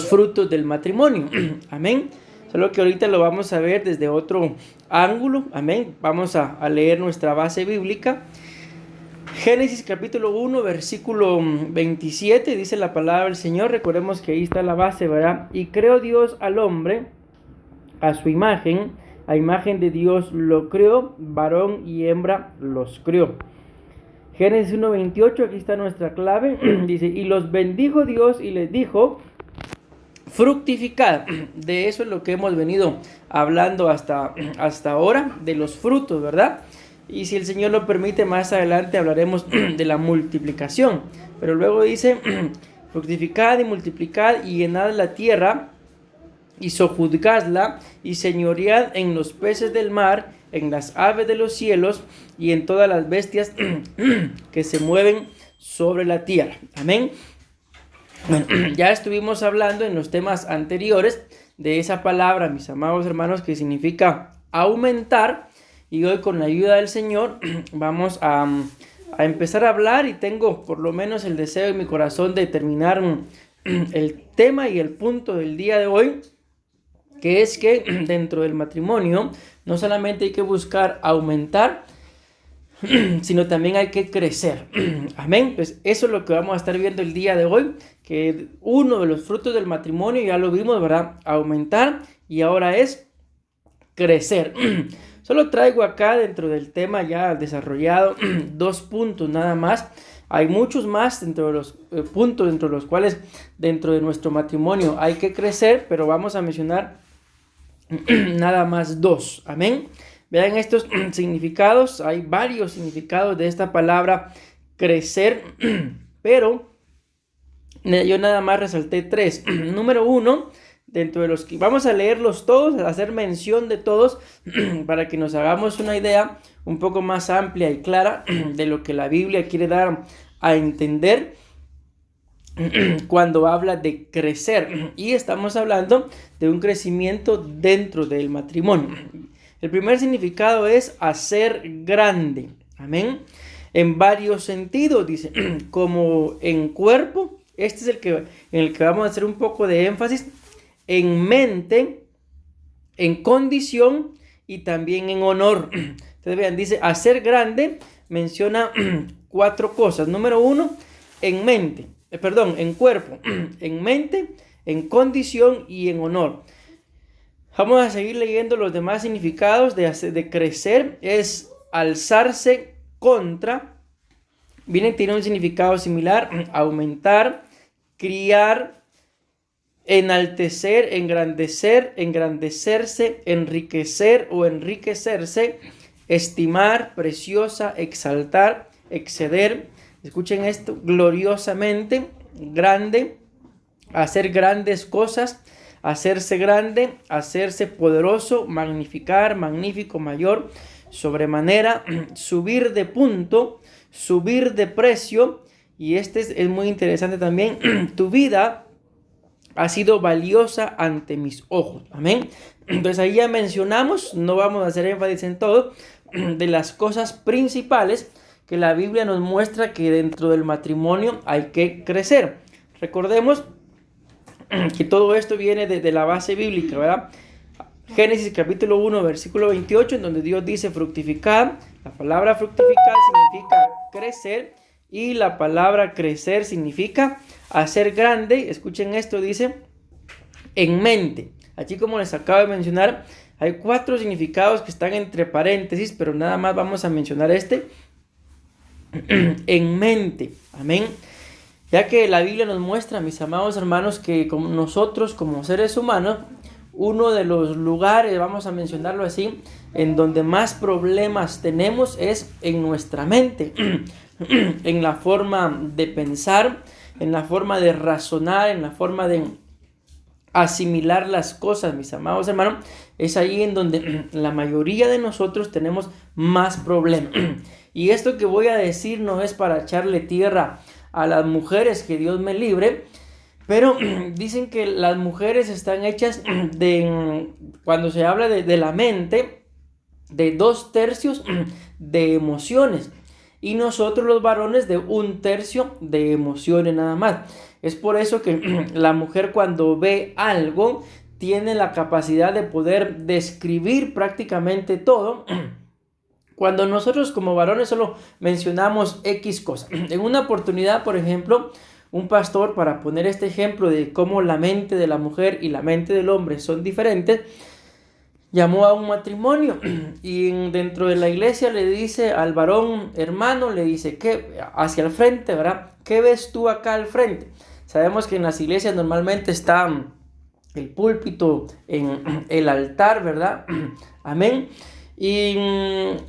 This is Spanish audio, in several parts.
frutos del matrimonio. Amén. Solo que ahorita lo vamos a ver desde otro ángulo. Amén. Vamos a leer nuestra base bíblica. Génesis capítulo 1, versículo 27, dice la palabra del Señor. Recordemos que ahí está la base, ¿verdad? Y creó Dios al hombre a su imagen, a imagen de Dios lo creó, varón y hembra los creó. Génesis 1, 28, aquí está nuestra clave. Dice, y los bendijo Dios y les dijo, fructificad. De eso es lo que hemos venido hablando hasta ahora, de los frutos, ¿verdad? Y si el Señor lo permite, más adelante hablaremos de la multiplicación. Pero luego dice, fructificad y multiplicad y llenad la tierra y sojuzgadla y señoread en los peces del mar, en las aves de los cielos y en todas las bestias que se mueven sobre la tierra. Amén. Bueno, ya estuvimos hablando en los temas anteriores de esa palabra, mis amados hermanos, que significa aumentar. Y hoy, con la ayuda del Señor, vamos a empezar a hablar, y tengo por lo menos el deseo en mi corazón de terminar el tema y el punto del día de hoy, que es que dentro del matrimonio no solamente hay que buscar aumentar, sino también hay que crecer. Amén. Pues eso es lo que vamos a estar viendo el día de hoy, que uno de los frutos del matrimonio, ya lo vimos, ¿verdad? Aumentar, y ahora es crecer. Solo traigo acá dentro del tema ya desarrollado 2 puntos nada más. Hay muchos más dentro de los puntos dentro de los cuales dentro de nuestro matrimonio hay que crecer, pero vamos a mencionar nada más 2. Amén. Vean estos significados. Hay varios significados de esta palabra crecer, pero yo nada más resalté 3. Número 1, dentro de los que vamos a leerlos todos, a hacer mención de todos, para que nos hagamos una idea un poco más amplia y clara de lo que la Biblia quiere dar a entender cuando habla de crecer. Y estamos hablando de un crecimiento dentro del matrimonio. El primer significado es hacer grande. Amén. En varios sentidos, dice, como en cuerpo. Este es en el que vamos a hacer un poco de énfasis. En mente, en condición y también en honor. Entonces vean, dice hacer grande, menciona 4 cosas. Número 1, en cuerpo, en mente, en condición y en honor. Vamos a seguir leyendo los demás significados de crecer. Es alzarse contra. Tiene un significado similar: aumentar, criar, enaltecer, engrandecer, engrandecerse, enriquecer o enriquecerse, estimar, preciosa, exaltar, exceder. Escuchen esto: gloriosamente, grande, hacer grandes cosas, hacerse grande, hacerse poderoso, magnificar, magnífico, mayor, sobremanera, subir de punto, subir de precio. Y este es muy interesante también: tu vida ha sido valiosa ante mis ojos. Amén. Entonces ahí ya mencionamos, no vamos a hacer énfasis en todo, de las cosas principales que la Biblia nos muestra que dentro del matrimonio hay que crecer. Recordemos que todo esto viene de la base bíblica, ¿verdad? Génesis capítulo 1, versículo 28, en donde Dios dice fructificar. La palabra fructificar significa crecer, y la palabra crecer significa hacer grande. Escuchen esto, dice en mente. Aquí, como les acabo de mencionar, hay 4 significados que están entre paréntesis, pero nada más vamos a mencionar este: en mente. Amén. Ya que la Biblia nos muestra, mis amados hermanos, que como nosotros como seres humanos, uno de los lugares, vamos a mencionarlo así, en donde más problemas tenemos es en nuestra mente, en la forma de pensar, en la forma de razonar, en la forma de asimilar las cosas, mis amados hermanos. Es ahí en donde la mayoría de nosotros tenemos más problemas. Y esto que voy a decir no es para echarle tierra a las mujeres, que Dios me libre, pero dicen que las mujeres están hechas cuando se habla de la mente, de 2/3 de emociones, y nosotros los varones de 1/3 de emociones nada más. Es por eso que la mujer cuando ve algo tiene la capacidad de poder describir prácticamente todo. Cuando nosotros como varones solo mencionamos X cosa. En una oportunidad, por ejemplo, un pastor, para poner este ejemplo de cómo la mente de la mujer y la mente del hombre son diferentes, llamó a un matrimonio y dentro de la iglesia le dice al varón hermano, le dice que hacia el frente, ¿verdad? ¿Qué ves tú acá al frente? Sabemos que en las iglesias normalmente está el púlpito, en el altar, ¿verdad? Amén. Y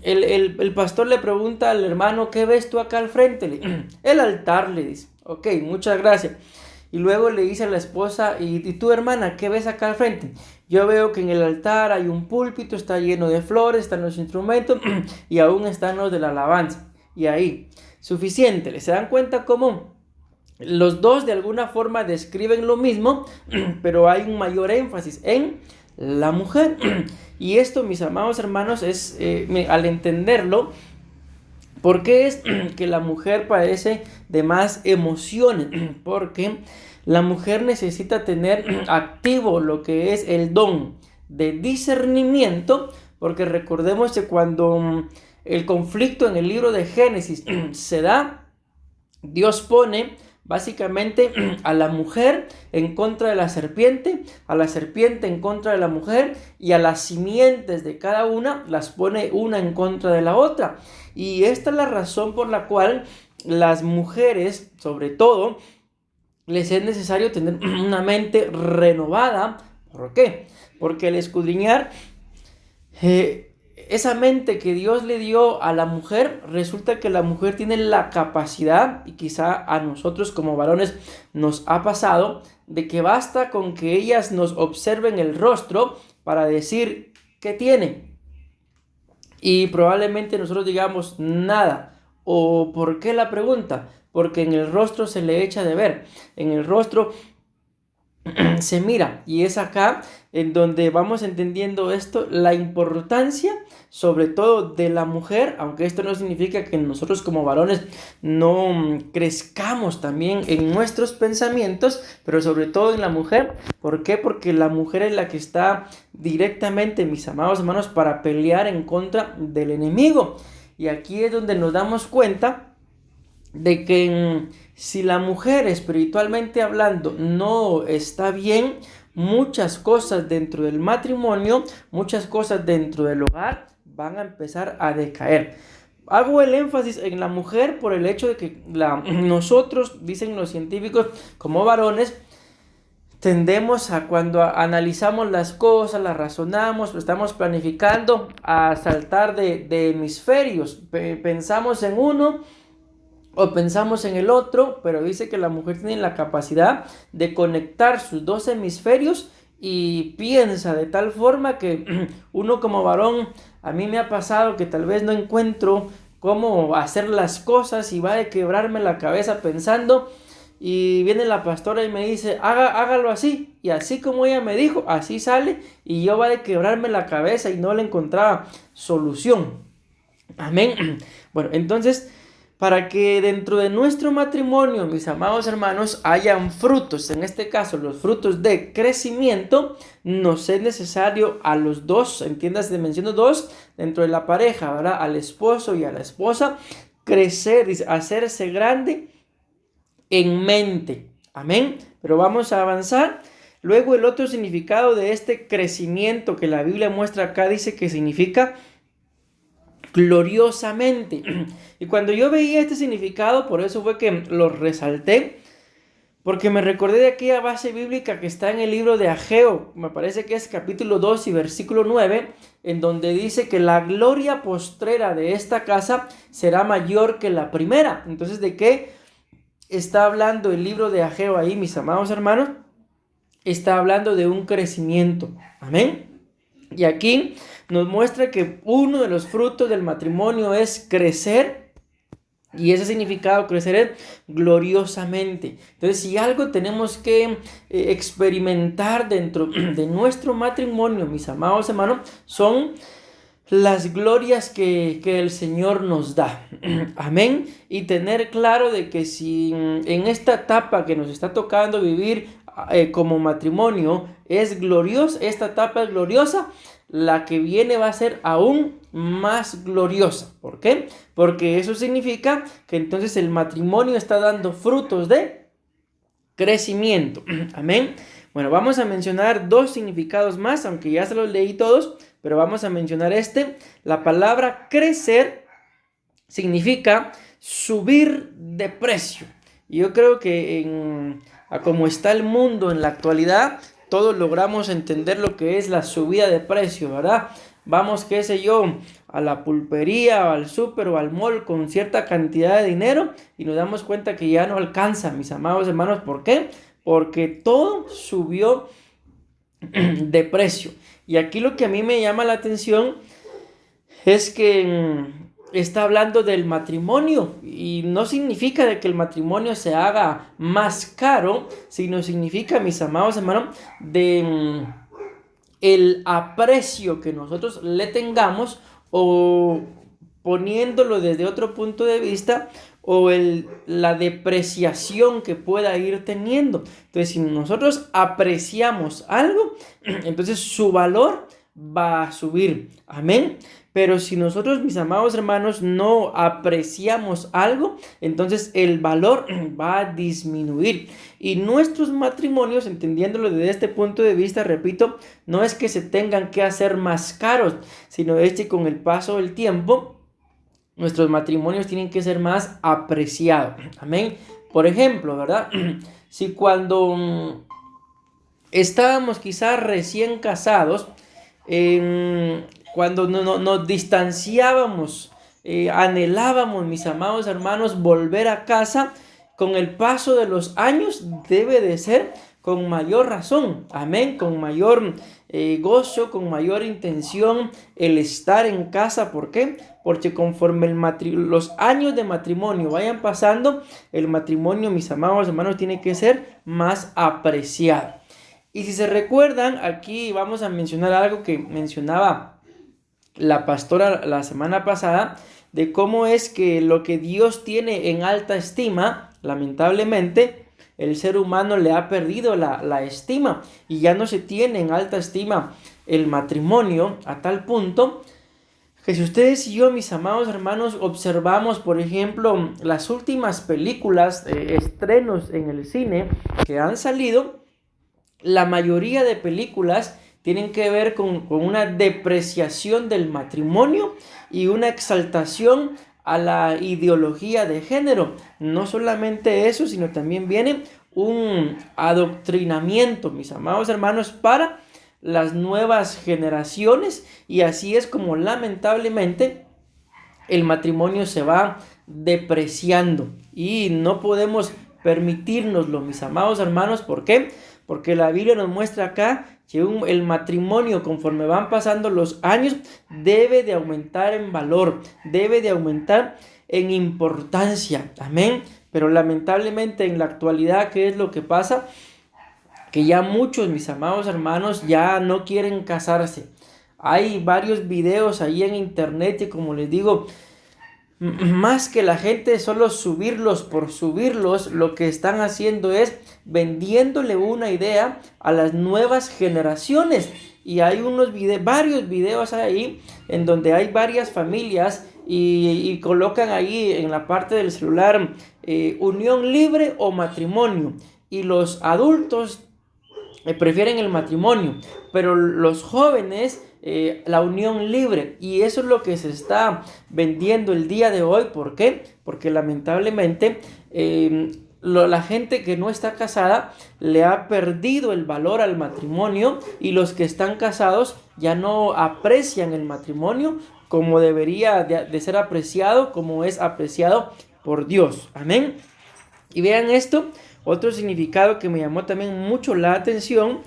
el pastor le pregunta al hermano, ¿qué ves tú acá al frente? El altar, le dice. Ok, muchas gracias. Y luego le dice a la esposa, ¿y tú, hermana, qué ves acá al frente? Yo veo que en el altar hay un púlpito, está lleno de flores, están los instrumentos y aún están los de la alabanza. Y ahí, suficiente. ¿Se dan cuenta cómo los dos de alguna forma describen lo mismo, pero hay un mayor énfasis en la mujer? Y esto, mis amados hermanos, es al entenderlo, ¿por qué es que la mujer padece de más emociones? Porque la mujer necesita tener activo lo que es el don de discernimiento, porque recordemos que cuando el conflicto en el libro de Génesis se da, Dios pone básicamente a la mujer en contra de la serpiente, a la serpiente en contra de la mujer, y a las simientes de cada una las pone una en contra de la otra. Y esta es la razón por la cual las mujeres, sobre todo, les es necesario tener una mente renovada. ¿Por qué? Porque al escudriñar esa mente que Dios le dio a la mujer, resulta que la mujer tiene la capacidad, y quizá a nosotros como varones nos ha pasado, de que basta con que ellas nos observen el rostro para decir ¿qué tiene? Y probablemente nosotros digamos nada. ¿O por qué la pregunta? Porque en el rostro se le echa de ver, en el rostro se mira, y es acá en donde vamos entendiendo esto, la importancia sobre todo de la mujer, aunque esto no significa que nosotros como varones no crezcamos también en nuestros pensamientos, pero sobre todo en la mujer. ¿Por qué? Porque la mujer es la que está directamente, mis amados hermanos, para pelear en contra del enemigo. Y aquí es donde nos damos cuenta de que si la mujer espiritualmente hablando no está bien, muchas cosas dentro del matrimonio, muchas cosas dentro del hogar van a empezar a decaer. Hago el énfasis en la mujer por el hecho de que nosotros, dicen los científicos, como varones, tendemos a cuando analizamos las cosas, las razonamos, estamos planificando, a saltar de hemisferios. Pensamos en uno o pensamos en el otro, pero dice que la mujer tiene la capacidad de conectar sus dos hemisferios y piensa de tal forma que uno como varón, a mí me ha pasado que tal vez no encuentro cómo hacer las cosas y va a quebrarme la cabeza pensando, y viene la pastora y me dice, hágalo así, y así como ella me dijo, así sale, y yo va a quebrarme la cabeza y no le encontraba solución. Amén. Bueno, entonces, para que dentro de nuestro matrimonio, mis amados hermanos, hayan frutos, en este caso los frutos de crecimiento, nos es necesario a los dos, entiendas, menciono dos, dentro de la pareja, ¿verdad? Al esposo y a la esposa, crecer, hacerse grande en mente. Amén. Pero vamos a avanzar. Luego el otro significado de este crecimiento que la Biblia muestra acá dice que significa gloriosamente. Y cuando yo veía este significado, por eso fue que lo resalté, porque me recordé de aquella base bíblica que está en el libro de Ageo, me parece que es capítulo 2 y versículo 9, en donde dice que la gloria postrera de esta casa será mayor que la primera. Entonces, ¿de qué está hablando el libro de Ageo ahí, mis amados hermanos? Está hablando de un crecimiento. Amén. Y aquí nos muestra que uno de los frutos del matrimonio es crecer, y ese significado, crecer, es gloriosamente. Entonces, si algo tenemos que experimentar dentro de nuestro matrimonio, mis amados hermanos, son las glorias que el Señor nos da. Amén. Y tener claro de que si en esta etapa que nos está tocando vivir como matrimonio es gloriosa, esta etapa es gloriosa, la que viene va a ser aún más gloriosa. ¿Por qué? Porque eso significa que entonces el matrimonio está dando frutos de crecimiento. Amén. Bueno, vamos a mencionar dos significados más, aunque ya se los leí todos, pero vamos a mencionar este. La palabra crecer significa subir de precio. Y yo creo que a como está el mundo en la actualidad, todos logramos entender lo que es la subida de precio, ¿verdad? Vamos, qué sé yo, a la pulpería, o al súper o al mall con cierta cantidad de dinero y nos damos cuenta que ya no alcanza, mis amados hermanos. ¿Por qué? Porque todo subió de precio. Y aquí lo que a mí me llama la atención es que está hablando del matrimonio y no significa de que el matrimonio se haga más caro, sino significa, mis amados hermanos, de el aprecio que nosotros le tengamos, o poniéndolo desde otro punto de vista, o la depreciación que pueda ir teniendo. Entonces, si nosotros apreciamos algo, entonces su valor va a subir. Amén. Pero si nosotros, mis amados hermanos, no apreciamos algo, entonces el valor va a disminuir. Y nuestros matrimonios, entendiéndolo desde este punto de vista, repito, no es que se tengan que hacer más caros, sino es que con el paso del tiempo, nuestros matrimonios tienen que ser más apreciados. Amén. Por ejemplo, ¿verdad? Si cuando estábamos quizás recién casados, cuando nos distanciábamos, anhelábamos, mis amados hermanos, volver a casa, con el paso de los años debe de ser con mayor razón, amén, con mayor gozo, con mayor intención el estar en casa. ¿Por qué? Porque conforme los años de matrimonio vayan pasando, el matrimonio, mis amados hermanos, tiene que ser más apreciado. Y si se recuerdan, aquí vamos a mencionar algo que mencionaba la pastora la semana pasada, de cómo es que lo que Dios tiene en alta estima, lamentablemente, el ser humano le ha perdido la estima y ya no se tiene en alta estima el matrimonio, a tal punto que si ustedes y yo, mis amados hermanos, observamos, por ejemplo, las últimas películas, estrenos en el cine que han salido, la mayoría de películas tienen que ver con una depreciación del matrimonio y una exaltación a la ideología de género. No solamente eso, sino también viene un adoctrinamiento, mis amados hermanos, para las nuevas generaciones, y así es como lamentablemente el matrimonio se va depreciando y no podemos permitirnoslo, mis amados hermanos. ¿Por qué? Porque la Biblia nos muestra acá que el matrimonio, conforme van pasando los años, debe de aumentar en valor, debe de aumentar en importancia. Amén. Pero lamentablemente en la actualidad, ¿qué es lo que pasa? Que ya muchos, mis amados hermanos, ya no quieren casarse. Hay varios videos ahí en internet y, como les digo, más que la gente solo subirlos por subirlos, lo que están haciendo es vendiéndole una idea a las nuevas generaciones. Y hay varios videos ahí en donde hay varias familias y colocan ahí en la parte del celular unión libre o matrimonio. Y los adultos prefieren el matrimonio, pero los jóvenes la unión libre. Y eso es lo que se está vendiendo el día de hoy. ¿Por qué? Porque lamentablemente la gente que no está casada le ha perdido el valor al matrimonio, y los que están casados ya no aprecian el matrimonio como debería de ser apreciado, como es apreciado por Dios. Amén. Y vean esto, otro significado que me llamó también mucho la atención.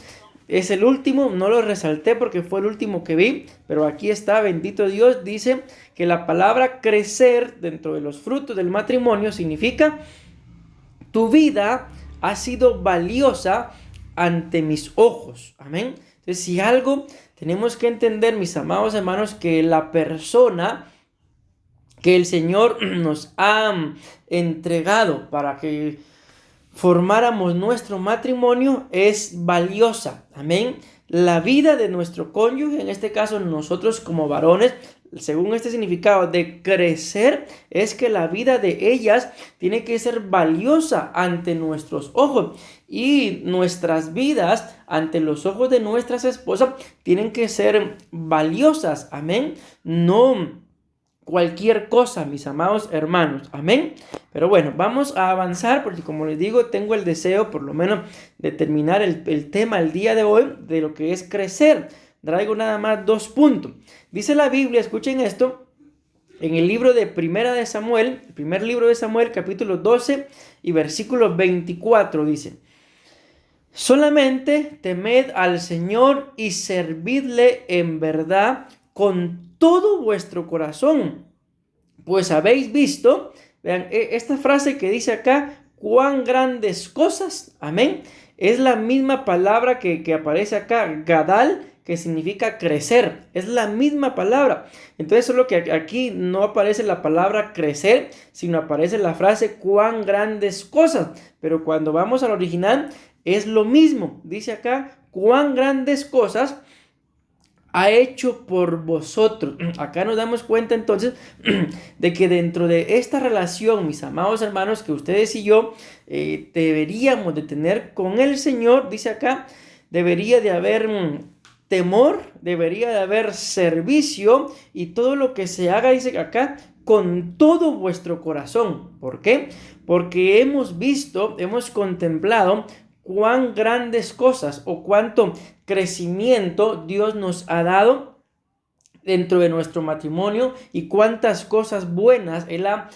Es el último, no lo resalté porque fue el último que vi, pero aquí está, bendito Dios. Dice que la palabra crecer dentro de los frutos del matrimonio significa: tu vida ha sido valiosa ante mis ojos. Amén. Entonces, si algo tenemos que entender, mis amados hermanos, que la persona que el Señor nos ha entregado para que formáramos nuestro matrimonio es valiosa. Amén. La vida de nuestro cónyuge, en este caso nosotros como varones, según este significado de crecer, es que la vida de ellas tiene que ser valiosa ante nuestros ojos, y nuestras vidas ante los ojos de nuestras esposas tienen que ser valiosas. Amén. No cualquier cosa, mis amados hermanos. Amén. Pero bueno, vamos a avanzar porque, como les digo, tengo el deseo por lo menos de terminar el tema el día de hoy de lo que es crecer. Traigo nada más 2 puntos. Dice la Biblia, escuchen esto, en el libro de Primera de Samuel, el primer libro de Samuel, capítulo 12 y versículo 24, dice: solamente temed al Señor y servidle en verdad con todo vuestro corazón, pues habéis visto, vean, esta frase que dice acá, cuán grandes cosas, amén, es la misma palabra que aparece acá, Gadal, que significa crecer, es la misma palabra. Entonces solo que aquí no aparece la palabra crecer, sino aparece la frase cuán grandes cosas, pero cuando vamos al original es lo mismo. Dice acá cuán grandes cosas ha hecho por vosotros. Acá nos damos cuenta entonces de que dentro de esta relación, mis amados hermanos, que ustedes y yo deberíamos de tener con el Señor, dice acá, debería de haber temor, debería de haber servicio, y todo lo que se haga, dice acá, con todo vuestro corazón. ¿Por qué? Porque hemos visto, hemos contemplado cuán grandes cosas o cuánto crecimiento Dios nos ha dado dentro de nuestro matrimonio, y cuántas cosas buenas Él ha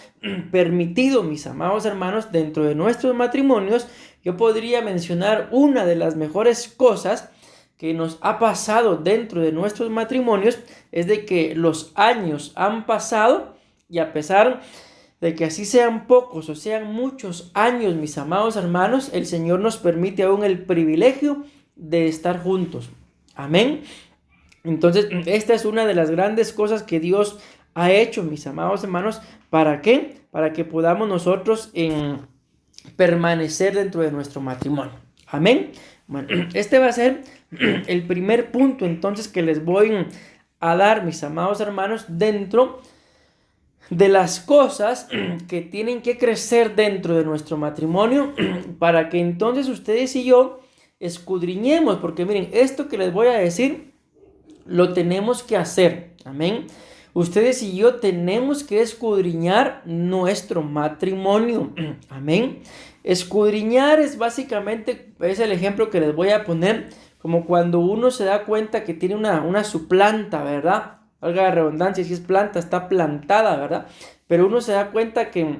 permitido, mis amados hermanos, dentro de nuestros matrimonios. Yo podría mencionar una de las mejores cosas que nos ha pasado dentro de nuestros matrimonios, es de que los años han pasado, y a pesar de que así sean pocos o sean muchos años, mis amados hermanos, el Señor nos permite aún el privilegio de estar juntos. Amén. Entonces, esta es una de las grandes cosas que Dios ha hecho, mis amados hermanos. ¿Para qué? Para que podamos nosotros permanecer dentro de nuestro matrimonio. Amén. Bueno, este va a ser el primer punto entonces que les voy a dar, mis amados hermanos, dentro de las cosas que tienen que crecer dentro de nuestro matrimonio, para que entonces ustedes y yo escudriñemos, porque miren, esto que les voy a decir lo tenemos que hacer. Amén. Ustedes y yo tenemos que escudriñar nuestro matrimonio. Amén. Escudriñar es básicamente, es el ejemplo que les voy a poner, como cuando uno se da cuenta que tiene una su planta, ¿verdad? Valga la redundancia, si es planta, está plantada, ¿verdad? Pero uno se da cuenta que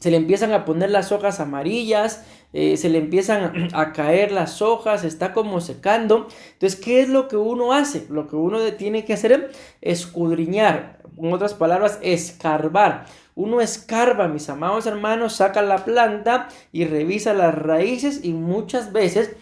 se le empiezan a poner las hojas amarillas, se le empiezan a caer las hojas, está como secando. Entonces, ¿qué es lo que uno hace? Lo que uno tiene que hacer es escudriñar, en otras palabras, escarbar. Uno escarba, mis amados hermanos, saca la planta y revisa las raíces, y muchas veces,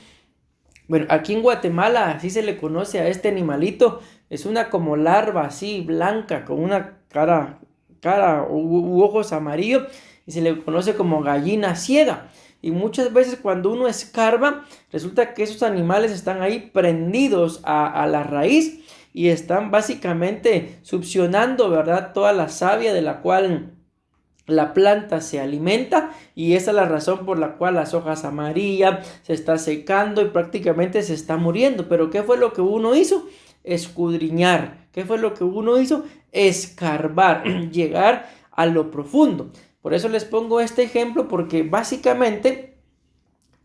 bueno, aquí en Guatemala así se le conoce a este animalito, es una como larva así blanca con una cara u ojos amarillos, y se le conoce como gallina ciega. Y muchas veces cuando uno escarba, resulta que esos animales están ahí prendidos a la raíz, y están básicamente succionando, ¿verdad?, toda la savia de la cual la planta se alimenta, y esa es la razón por la cual las hojas amarillas se está secando y prácticamente se está muriendo. Pero ¿qué fue lo que uno hizo? Escudriñar. ¿Qué fue lo que uno hizo? Escarbar, llegar a lo profundo. Por eso les pongo este ejemplo, porque básicamente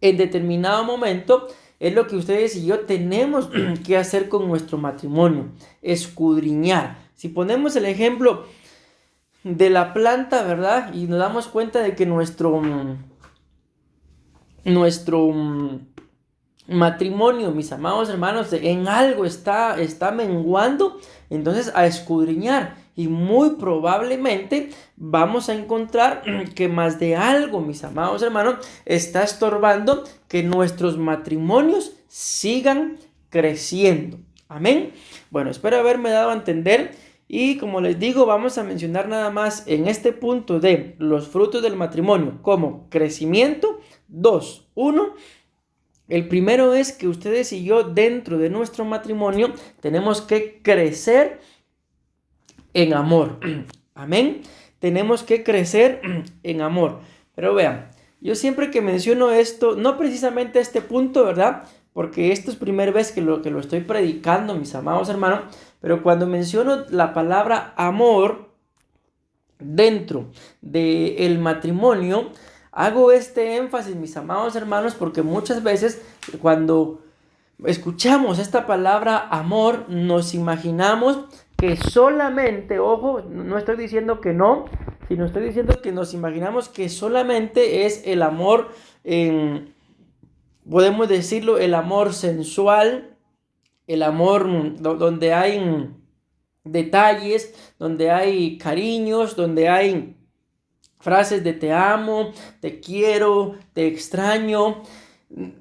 en determinado momento es lo que ustedes y yo tenemos que hacer con nuestro matrimonio, escudriñar. Si ponemos el ejemplo de la planta, ¿verdad? Y nos damos cuenta de que nuestro matrimonio, mis amados hermanos, en algo está menguando, entonces a escudriñar. Y muy probablemente vamos a encontrar que más de algo, mis amados hermanos, está estorbando que nuestros matrimonios sigan creciendo. Amén. Bueno, espero haberme dado a entender. Y como les digo, vamos a mencionar nada más en este punto de los frutos del matrimonio como crecimiento. 2, 1. El primero es que ustedes y yo dentro de nuestro matrimonio tenemos que crecer en amor. Amén. Tenemos que crecer en amor. Pero vean, yo siempre que menciono esto, no precisamente este punto, ¿verdad? Porque esto es primera vez que lo estoy predicando, mis amados hermanos. Pero cuando menciono la palabra amor dentro del matrimonio, hago este énfasis, mis amados hermanos, porque muchas veces cuando escuchamos esta palabra amor, nos imaginamos que solamente, ojo, no estoy diciendo que no, sino estoy diciendo que nos imaginamos que solamente es el amor, podemos decirlo, el amor sensual, el amor donde hay detalles, donde hay cariños, donde hay frases de te amo, te quiero, te extraño.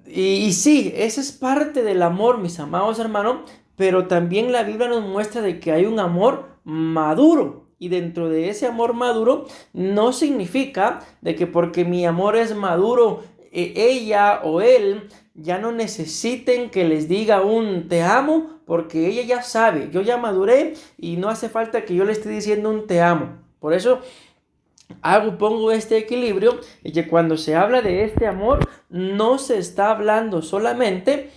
Y sí, esa es parte del amor, mis amados hermanos, pero también la Biblia nos muestra de que hay un amor maduro. Y dentro de ese amor maduro no significa de que porque mi amor es maduro, ella o él ya no necesiten que les diga un te amo, porque ella ya sabe, yo ya maduré y no hace falta que yo le esté diciendo un te amo. Por eso pongo este equilibrio y que cuando se habla de este amor no se está hablando solamente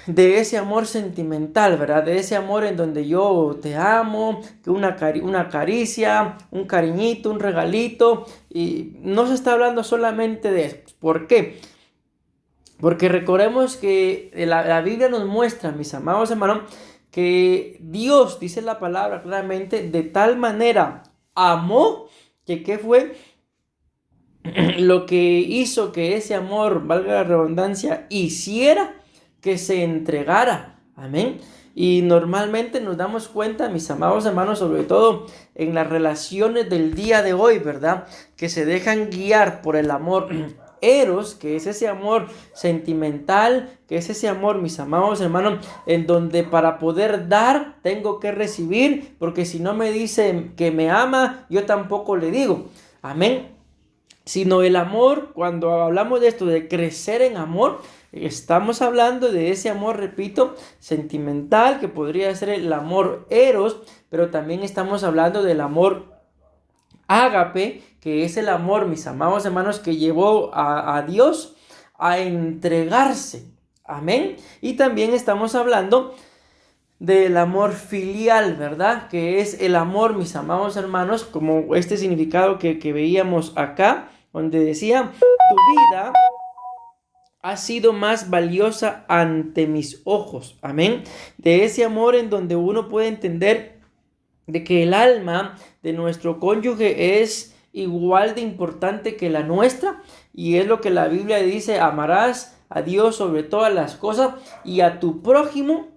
de ese amor sentimental, ¿verdad? De ese amor en donde yo te amo, que una caricia, un cariñito, un regalito, y no se está hablando solamente de eso. ¿Por qué? Porque recordemos que la Biblia nos muestra, mis amados hermanos, que Dios, dice la palabra claramente, de tal manera amó que ¿qué fue? Lo que hizo que ese amor, valga la redundancia, hiciera que se entregara. Amén. Y normalmente nos damos cuenta, mis amados hermanos, sobre todo en las relaciones del día de hoy, ¿verdad? Que se dejan guiar por el amor eros, que es ese amor sentimental, que es ese amor, mis amados hermanos, en donde para poder dar tengo que recibir, porque si no me dice que me ama, yo tampoco le digo. Amén. Sino el amor, cuando hablamos de esto, de crecer en amor, estamos hablando de ese amor, repito, sentimental, que podría ser el amor eros, pero también estamos hablando del amor ágape, que es el amor, mis amados hermanos, que llevó a Dios a entregarse. Amén. Y también estamos hablando del amor filial, ¿verdad? Que es el amor, mis amados hermanos, como este significado que veíamos acá, donde decía, tu vida ha sido más valiosa ante mis ojos. Amén. De ese amor en donde uno puede entender de que el alma de nuestro cónyuge es igual de importante que la nuestra, y es lo que la Biblia dice, amarás a Dios sobre todas las cosas y a tu prójimo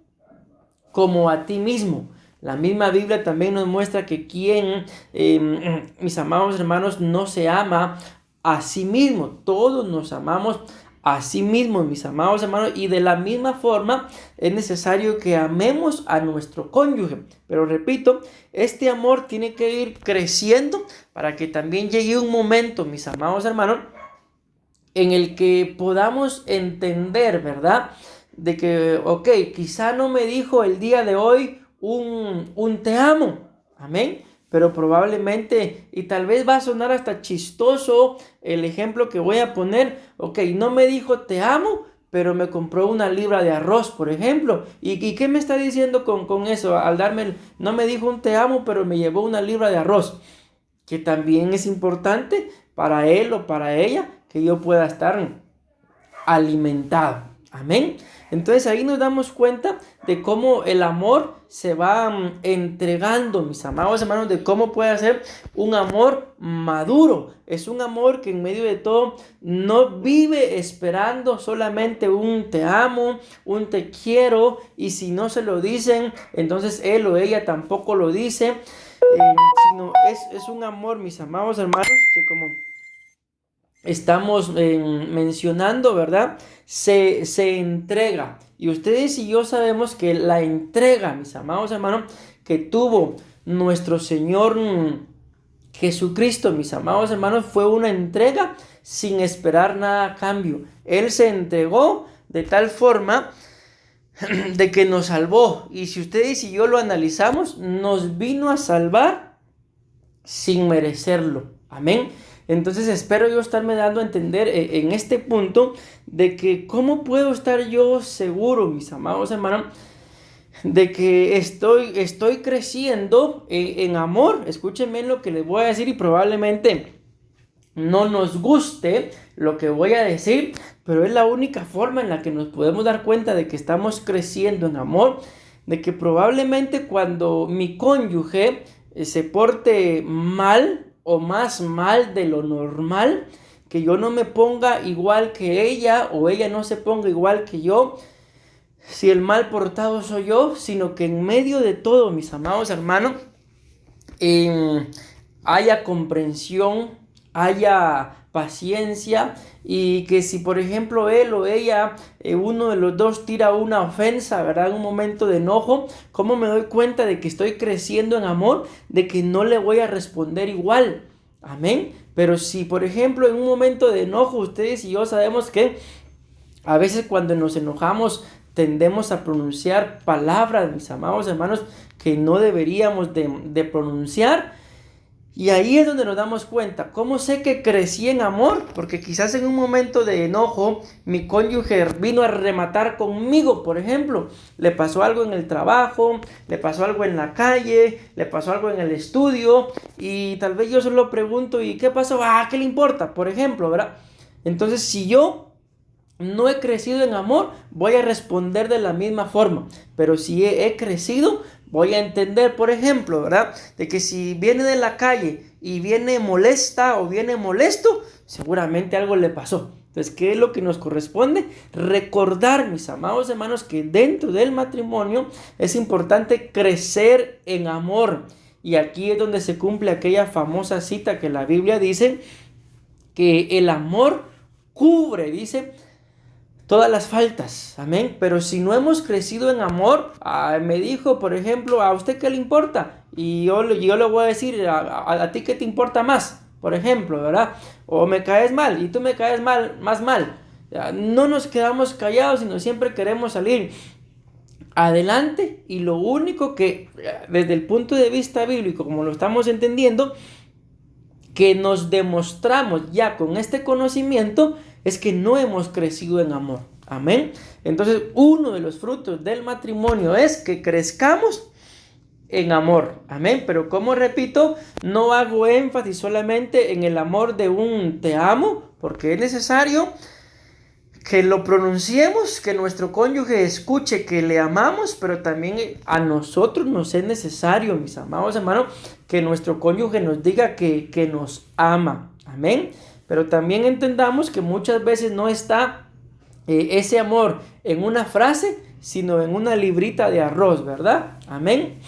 como a ti mismo. La misma Biblia también nos muestra que mis amados hermanos, no se ama a sí mismo. Todos nos amamos a sí mismos, mis amados hermanos, y de la misma forma es necesario que amemos a nuestro cónyuge. Pero repito, este amor tiene que ir creciendo para que también llegue un momento, mis amados hermanos, en el que podamos entender, ¿verdad? De que, ok, quizá no me dijo el día de hoy un te amo, amén, pero probablemente, y tal vez va a sonar hasta chistoso el ejemplo que voy a poner, ok, no me dijo te amo, pero me compró una libra de arroz, por ejemplo, ¿y qué me está diciendo con eso? Al darme, no me dijo un te amo, pero me llevó una libra de arroz, que también es importante para él o para ella, que yo pueda estar alimentado. Amén. Entonces ahí nos damos cuenta de cómo el amor se va entregando, mis amados hermanos, de cómo puede ser un amor maduro. Es un amor que en medio de todo no vive esperando solamente un te amo, un te quiero, y si no se lo dicen, entonces él o ella tampoco lo dice, sino es un amor, mis amados hermanos, que como estamos mencionando, ¿verdad? Se entrega. Y ustedes y yo sabemos que la entrega, mis amados hermanos, que tuvo nuestro Señor Jesucristo, mis amados hermanos, fue una entrega sin esperar nada a cambio. Él se entregó de tal forma de que nos salvó. Y si ustedes y yo lo analizamos, nos vino a salvar sin merecerlo. Amén. Entonces espero yo estarme dando a entender en este punto de que cómo puedo estar yo seguro, mis amados hermanos, de que estoy creciendo en amor. Escúchenme lo que les voy a decir y probablemente no nos guste lo que voy a decir, pero es la única forma en la que nos podemos dar cuenta de que estamos creciendo en amor, de que probablemente cuando mi cónyuge se porte mal o más mal de lo normal, que yo no me ponga igual que ella o ella no se ponga igual que yo, si el mal portado soy yo, sino que en medio de todo, mis amados hermanos, haya comprensión, haya paciencia, y que si por ejemplo él o ella, uno de los dos tira una ofensa, ¿verdad? En un momento de enojo, ¿cómo me doy cuenta de que estoy creciendo en amor? De que no le voy a responder igual. Amén. Pero si por ejemplo en un momento de enojo, ustedes y yo sabemos que a veces cuando nos enojamos tendemos a pronunciar palabras, mis amados hermanos, que no deberíamos de pronunciar. Y ahí es donde nos damos cuenta. ¿Cómo sé que crecí en amor? Porque quizás en un momento de enojo mi cónyuge vino a rematar conmigo, por ejemplo. Le pasó algo en el trabajo, le pasó algo en la calle, le pasó algo en el estudio. Y tal vez yo solo pregunto, ¿y qué pasó? ¿Qué le importa? Por ejemplo, ¿verdad? Entonces, si yo no he crecido en amor, voy a responder de la misma forma. Pero si he crecido, voy a entender, por ejemplo, ¿verdad? De que si viene de la calle y viene molesta o viene molesto, seguramente algo le pasó. Entonces, ¿qué es lo que nos corresponde? Recordar, mis amados hermanos, que dentro del matrimonio es importante crecer en amor. Y aquí es donde se cumple aquella famosa cita que la Biblia dice que el amor cubre, dice, todas las faltas, amén. Pero si no hemos crecido en amor, me dijo, por ejemplo, ¿a usted qué le importa? Y yo le voy a decir, ¿a ti qué te importa más? Por ejemplo, ¿verdad? O me caes mal y tú me caes mal, más mal. No nos quedamos callados, sino siempre queremos salir adelante. Y lo único que, desde el punto de vista bíblico, como lo estamos entendiendo, que nos demostramos ya con este conocimiento, es que no hemos crecido en amor. Amén. Entonces, uno de los frutos del matrimonio es que crezcamos en amor. Amén. Pero como repito, no hago énfasis solamente en el amor de un te amo, porque es necesario que lo pronunciemos, que nuestro cónyuge escuche que le amamos, pero también a nosotros nos es necesario, mis amados hermanos, que nuestro cónyuge nos diga que nos ama. Amén. Pero también entendamos que muchas veces no está ese amor en una frase, sino en una librita de arroz, ¿verdad? Amén.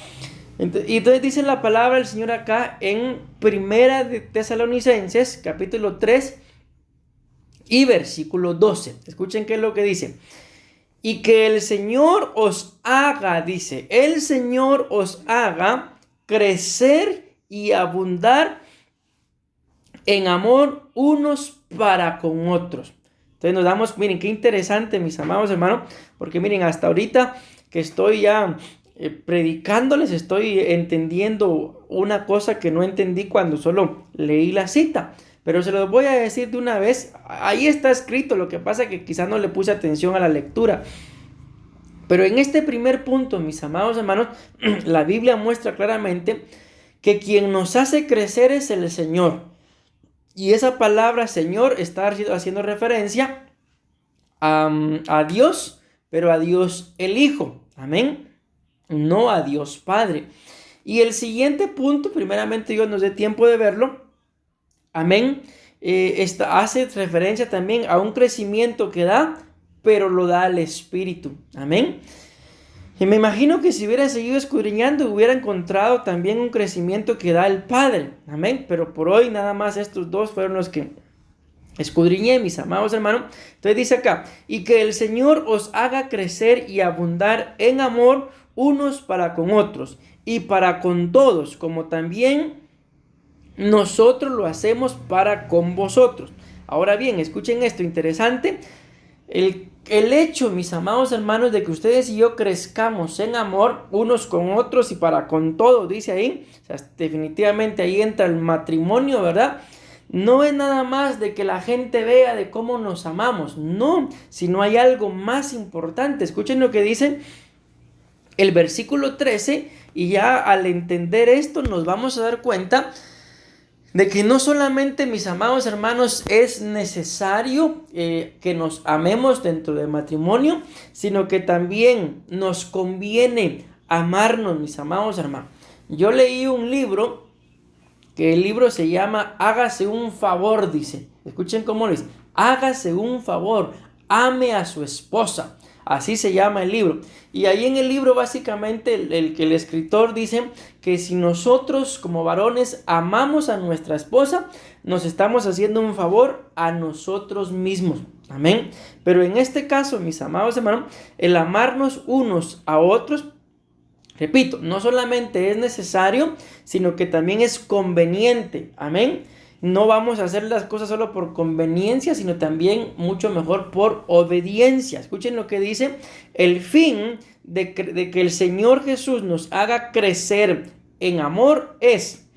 Y entonces dice la palabra del Señor acá en Primera de Tesalonicenses, capítulo 3 y versículo 12. Escuchen qué es lo que dice. Y que el Señor os haga, dice, el Señor os haga crecer y abundar en amor unos para con otros. Entonces nos damos, miren, qué interesante, mis amados hermanos, porque miren, hasta ahorita que estoy ya predicándoles, estoy entendiendo una cosa que no entendí cuando solo leí la cita. Pero se los voy a decir de una vez. Ahí está escrito, lo que pasa es que quizás no le puse atención a la lectura. Pero en este primer punto, mis amados hermanos, la Biblia muestra claramente que quien nos hace crecer es el Señor. Y esa palabra Señor está haciendo referencia a Dios, pero a Dios el Hijo. Amén. No a Dios Padre. Y el siguiente punto, primeramente Dios nos dé tiempo de verlo. Amén. Hace referencia también a un crecimiento que da, pero lo da al Espíritu. Amén. Y me imagino que si hubiera seguido escudriñando, hubiera encontrado también un crecimiento que da el Padre. Amén. Pero por hoy nada más estos dos fueron los que escudriñé, mis amados hermanos. Entonces dice acá, y que el Señor os haga crecer y abundar en amor unos para con otros y para con todos, como también nosotros lo hacemos para con vosotros. Ahora bien, escuchen esto interesante. El hecho, mis amados hermanos, de que ustedes y yo crezcamos en amor unos con otros y para con todos, dice ahí. O sea, definitivamente ahí entra el matrimonio, ¿verdad? No es nada más de que la gente vea de cómo nos amamos, no, sino hay algo más importante. Escuchen lo que dice el versículo 13, y ya al entender esto nos vamos a dar cuenta de que no solamente, mis amados hermanos, es necesario que nos amemos dentro del matrimonio, sino que también nos conviene amarnos, mis amados hermanos. Yo leí un libro, que el libro se llama Hágase un favor, dice. Escuchen cómo dice, hágase un favor, ame a su esposa. Así se llama el libro. Y ahí en el libro básicamente el escritor dice que si nosotros como varones amamos a nuestra esposa, nos estamos haciendo un favor a nosotros mismos. Amén. Pero en este caso, mis amados hermanos, el amarnos unos a otros, repito, no solamente es necesario, sino que también es conveniente. Amén. No vamos a hacer las cosas solo por conveniencia, sino también mucho mejor por obediencia. Escuchen lo que dice: el fin de que el Señor Jesús nos haga crecer en amor es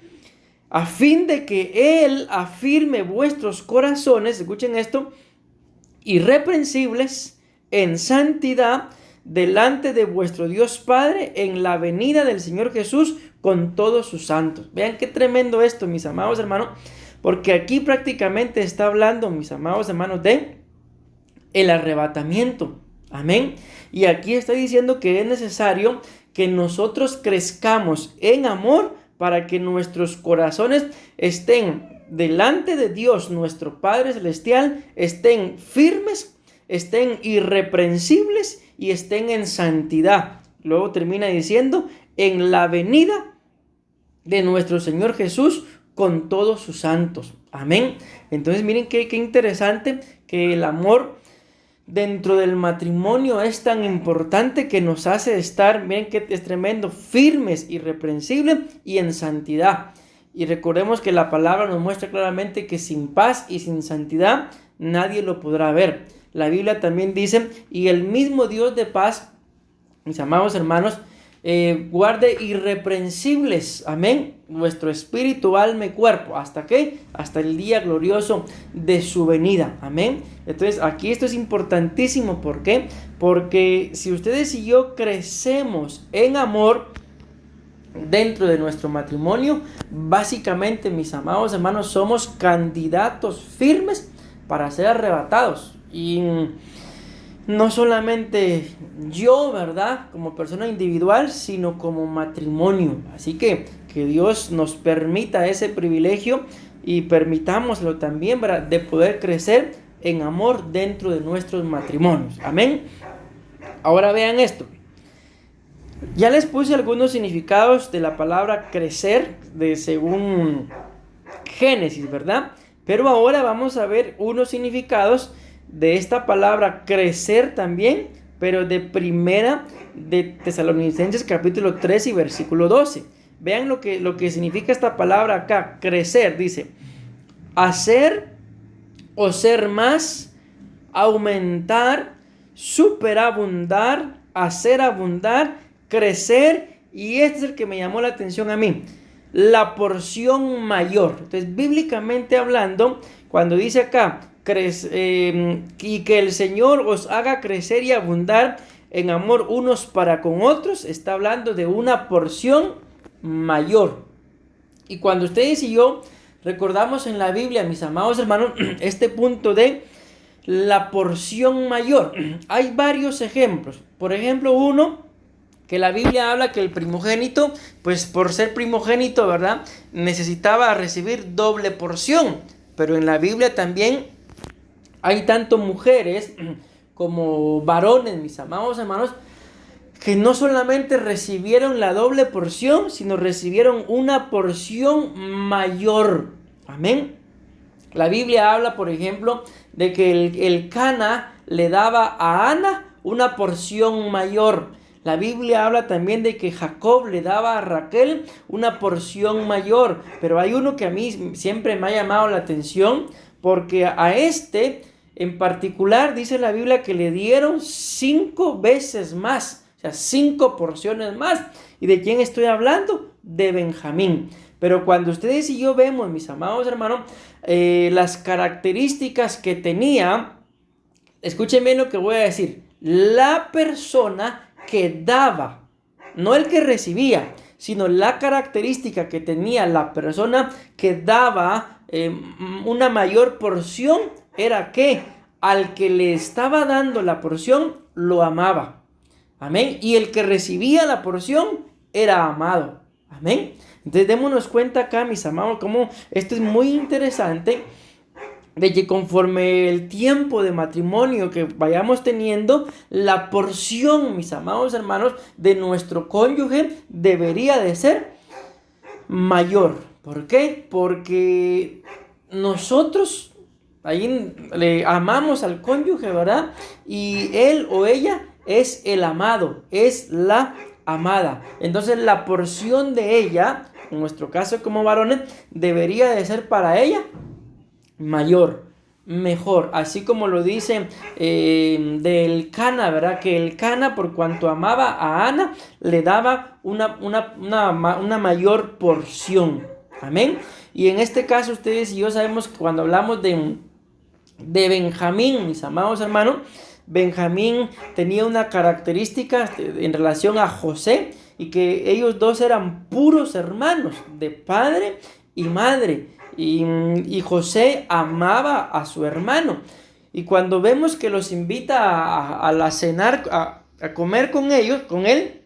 a fin de que Él afirme vuestros corazones, escuchen esto, irreprensibles en santidad delante de vuestro Dios Padre en la venida del Señor Jesús con todos sus santos. Vean qué tremendo esto, mis amados hermanos. Porque aquí prácticamente está hablando, mis amados hermanos, de el arrebatamiento. Amén. Y aquí está diciendo que es necesario que nosotros crezcamos en amor para que nuestros corazones estén delante de Dios, nuestro Padre Celestial, estén firmes, estén irreprensibles y estén en santidad. Luego termina diciendo, en la venida de nuestro Señor Jesús con todos sus santos. Amén. Entonces miren qué interesante que el amor dentro del matrimonio es tan importante, que nos hace estar, miren que es tremendo, firmes, irreprensibles y en santidad. Y recordemos que la palabra nos muestra claramente que sin paz y sin santidad nadie lo podrá ver. La Biblia también dice, y el mismo Dios de paz, mis amados hermanos, guarde irreprensibles, amén, vuestro espíritu, alma y cuerpo. ¿Hasta qué? Hasta el día glorioso de su venida, amén. Entonces aquí esto es importantísimo. ¿Por qué? Porque si ustedes y yo crecemos en amor dentro de nuestro matrimonio, básicamente, mis amados hermanos, somos candidatos firmes para ser arrebatados. Y no solamente yo, ¿verdad?, como persona individual, sino como matrimonio. Así que Dios nos permita ese privilegio y permitámoslo también, ¿verdad?, de poder crecer en amor dentro de nuestros matrimonios. Amén. Ahora vean esto. Ya les puse algunos significados de la palabra crecer según Génesis, ¿verdad? Pero ahora vamos a ver unos significados de esta palabra crecer también, pero de primera de Tesalonicenses capítulo 3 y versículo 12. Vean lo que significa esta palabra acá, crecer. Dice, hacer o ser más, aumentar, superabundar, hacer abundar, crecer. Y este es el que me llamó la atención a mí, la porción mayor. Entonces, bíblicamente hablando, cuando dice acá, y que el Señor os haga crecer y abundar en amor unos para con otros, está hablando de una porción mayor. Y cuando ustedes y yo recordamos en la Biblia, mis amados hermanos, este punto de la porción mayor. Hay varios ejemplos. Por ejemplo, uno que la Biblia habla que el primogénito, pues por ser primogénito, ¿verdad?, necesitaba recibir doble porción. Pero en la Biblia también hay tanto mujeres como varones, mis amados hermanos, que no solamente recibieron la doble porción, sino recibieron una porción mayor. Amén. La Biblia habla, por ejemplo, de que el Cana le daba a Ana una porción mayor. La Biblia habla también de que Jacob le daba a Raquel una porción mayor. Pero hay uno que a mí siempre me ha llamado la atención, porque a este en particular dice la Biblia que le dieron 5 veces más. O sea, 5 porciones más. ¿Y de quién estoy hablando? De Benjamín. Pero cuando ustedes y yo vemos, mis amados hermanos, las características que tenía, escuchen bien lo que voy a decir, la persona que daba, no el que recibía, sino la característica que tenía la persona que daba una mayor porción, era que al que le estaba dando la porción, lo amaba. Amén. Y el que recibía la porción, era amado. Amén. Entonces démonos cuenta acá, mis amados, como esto es muy interesante, de que conforme el tiempo de matrimonio que vayamos teniendo, la porción, mis amados hermanos, de nuestro cónyuge debería de ser mayor. ¿Por qué? Porque nosotros ahí le amamos al cónyuge, ¿verdad? Y él o ella es el amado, es la amada. Entonces la porción de ella, en nuestro caso como varones, debería de ser para ella mayor, mejor, así como lo dice del Cana, ¿verdad? Que el Cana, por cuanto amaba a Ana, le daba una mayor porción. Amén. Y en este caso ustedes y yo sabemos que cuando hablamos de Benjamín, mis amados hermanos, Benjamín tenía una característica en relación a José, y que ellos dos eran puros hermanos de padre y madre. Y José amaba a su hermano. Y cuando vemos que los invita a la cenar, a comer con ellos, con él,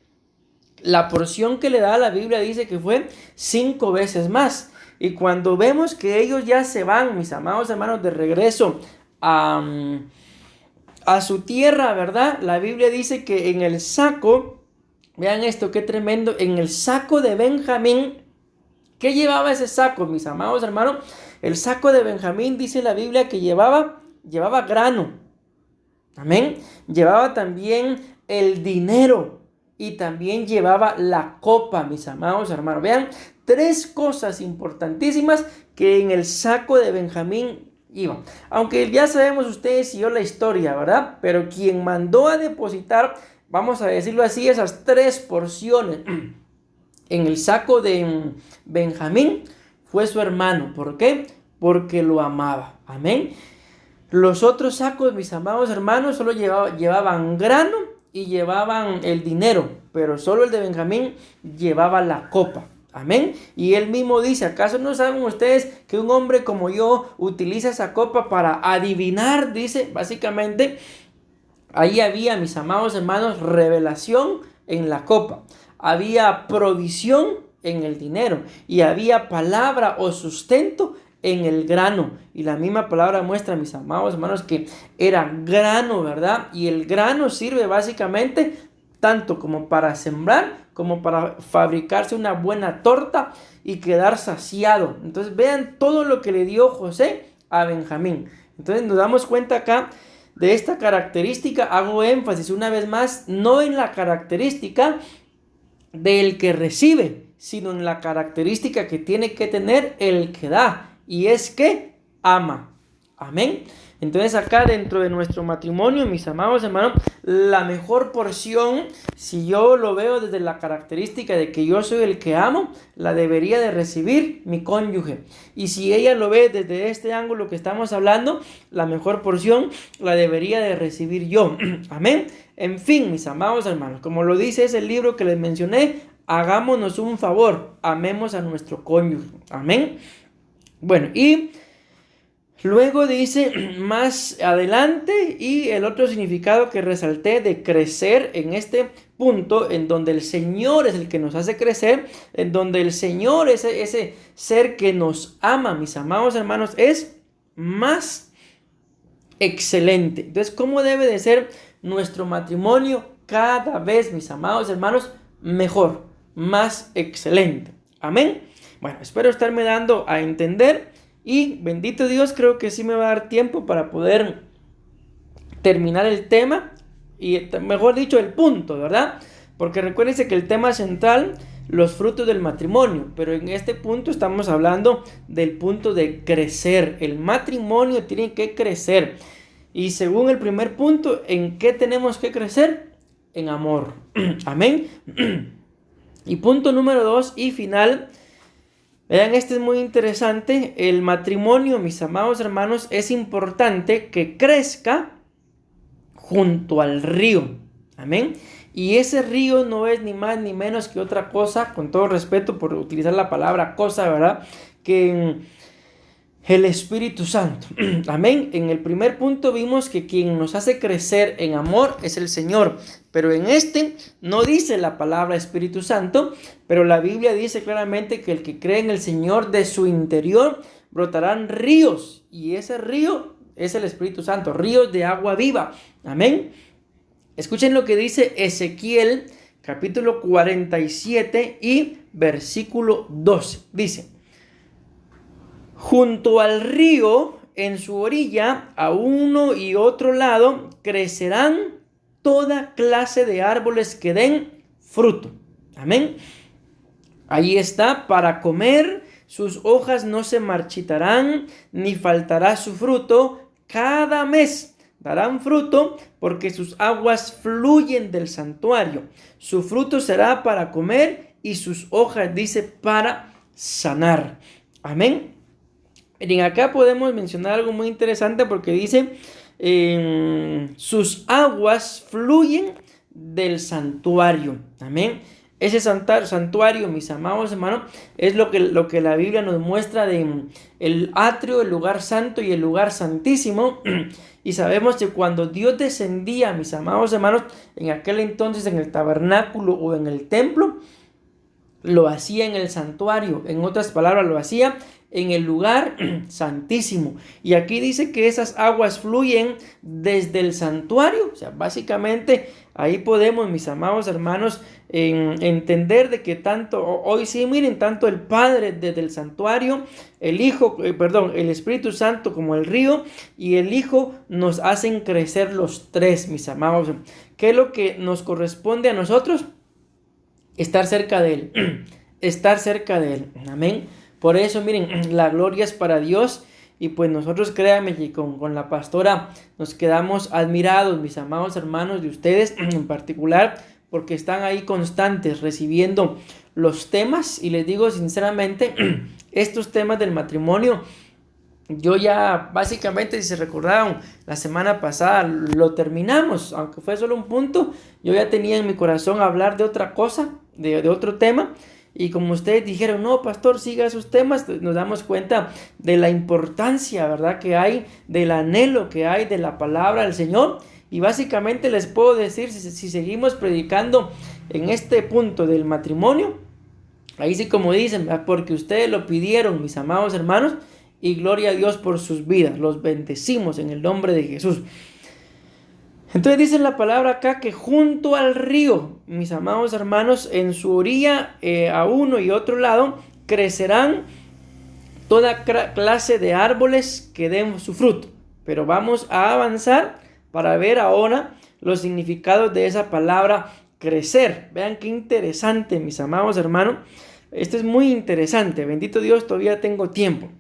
la porción que le da la Biblia dice que fue 5 veces más. Y cuando vemos que ellos ya se van, mis amados hermanos, de regreso a su tierra, ¿verdad? La Biblia dice que en el saco, vean esto, qué tremendo, en el saco de Benjamín, ¿qué llevaba ese saco, mis amados hermanos? El saco de Benjamín, dice la Biblia, que llevaba grano. Amén. Llevaba también el dinero y también llevaba la copa, mis amados hermanos. Vean, 3 cosas importantísimas que en el saco de Benjamín iban. Aunque ya sabemos ustedes y yo la historia, ¿verdad? Pero quien mandó a depositar, vamos a decirlo así, esas 3 porciones en el saco de Benjamín fue su hermano. ¿Por qué? Porque lo amaba. Amén. Los otros sacos, mis amados hermanos, solo llevaban grano y llevaban el dinero, pero solo el de Benjamín llevaba la copa. Amén. Y él mismo dice, ¿acaso no saben ustedes que un hombre como yo utiliza esa copa para adivinar? Dice, básicamente, ahí había, mis amados hermanos, revelación en la copa. Había provisión en el dinero y había palabra o sustento en el grano. Y la misma palabra muestra, mis amados hermanos, que era grano, ¿verdad? Y el grano sirve básicamente tanto como para sembrar, como para fabricarse una buena torta y quedar saciado. Entonces vean todo lo que le dio José a Benjamín. Entonces nos damos cuenta acá de esta característica. Hago énfasis una vez más, no en la característica del que recibe, sino en la característica que tiene que tener el que da, y es que ama. Amén. Entonces acá dentro de nuestro matrimonio, mis amados hermanos, la mejor porción, si yo lo veo desde la característica de que yo soy el que amo, la debería de recibir mi cónyuge. Y si ella lo ve desde este ángulo que estamos hablando, la mejor porción la debería de recibir yo. Amén. En fin, mis amados hermanos, como lo dice ese libro que les mencioné, hagámonos un favor, amemos a nuestro cónyuge. Amén. Bueno, y Luego dice más adelante, y el otro significado que resalté de crecer en este punto, en donde el Señor es el que nos hace crecer, en donde el Señor es ese ser que nos ama, mis amados hermanos, es más excelente. Entonces, ¿cómo debe de ser nuestro matrimonio? Cada vez, mis amados hermanos, mejor, más excelente. Amén. Bueno, espero estarme dando a entender. Y bendito Dios, creo que sí me va a dar tiempo para poder terminar el tema, y mejor dicho, el punto, ¿verdad? Porque recuérdense que el tema central, los frutos del matrimonio, pero en este punto estamos hablando del punto de crecer. El matrimonio tiene que crecer. Y según el primer punto, ¿en qué tenemos que crecer? En amor. Amén. Y punto número 2 y final. Vean, este es muy interesante. El matrimonio, mis amados hermanos, es importante que crezca junto al río. Amén. Y ese río no es ni más ni menos que otra cosa, con todo respeto por utilizar la palabra cosa, ¿verdad? Que el Espíritu Santo. Amén. En el primer punto vimos que quien nos hace crecer en amor es el Señor. Pero en este no dice la palabra Espíritu Santo, pero la Biblia dice claramente que el que cree en el Señor, de su interior brotarán ríos. Y ese río es el Espíritu Santo, ríos de agua viva. Amén. Escuchen lo que dice Ezequiel capítulo 47 y versículo 12. Dice: junto al río, en su orilla, a uno y otro lado, crecerán toda clase de árboles que den fruto. Amén. Allí está para comer, sus hojas no se marchitarán, ni faltará su fruto. Cada mes darán fruto, porque sus aguas fluyen del santuario. Su fruto será para comer, y sus hojas, dice, para sanar. Amén. Y acá podemos mencionar algo muy interesante, porque dice, sus aguas fluyen del santuario. Amén. Ese santuario, mis amados hermanos, es lo que la Biblia nos muestra de el atrio, el lugar santo y el lugar santísimo. Y sabemos que cuando Dios descendía, mis amados hermanos, en aquel entonces en el tabernáculo o en el templo, lo hacía en el santuario. En otras palabras, lo hacía en el lugar santísimo. Y aquí dice que esas aguas fluyen desde el santuario. O sea, básicamente ahí podemos, mis amados hermanos, entender de que tanto, hoy sí, miren, tanto el Padre desde el santuario, el Hijo, el Espíritu Santo como el río y el Hijo nos hacen crecer los tres, mis amados. ¿Qué es lo que nos corresponde a nosotros? Estar cerca de Él, estar cerca de Él. Amén. Por eso, miren, la gloria es para Dios. Y pues nosotros, créanme que con la pastora nos quedamos admirados, mis amados hermanos, de ustedes en particular, porque están ahí constantes recibiendo los temas. Y les digo sinceramente, estos temas del matrimonio, yo ya básicamente, si se recordaron, la semana pasada lo terminamos, aunque fue solo un punto. Yo ya tenía en mi corazón hablar de otra cosa, de otro tema. Y como ustedes dijeron, no, pastor, siga esos temas, nos damos cuenta de la importancia, ¿verdad?, que hay, del anhelo que hay de la palabra del Señor. Y básicamente les puedo decir, si seguimos predicando en este punto del matrimonio, ahí sí, como dicen, ¿verdad?, porque ustedes lo pidieron, mis amados hermanos, y gloria a Dios por sus vidas. Los bendecimos en el nombre de Jesús. Entonces dice la palabra acá que junto al río, mis amados hermanos, en su orilla, a uno y otro lado, crecerán toda clase de árboles que den su fruto. Pero vamos a avanzar para ver ahora los significados de esa palabra crecer. Vean qué interesante, mis amados hermanos. Esto es muy interesante. Bendito Dios, todavía tengo tiempo.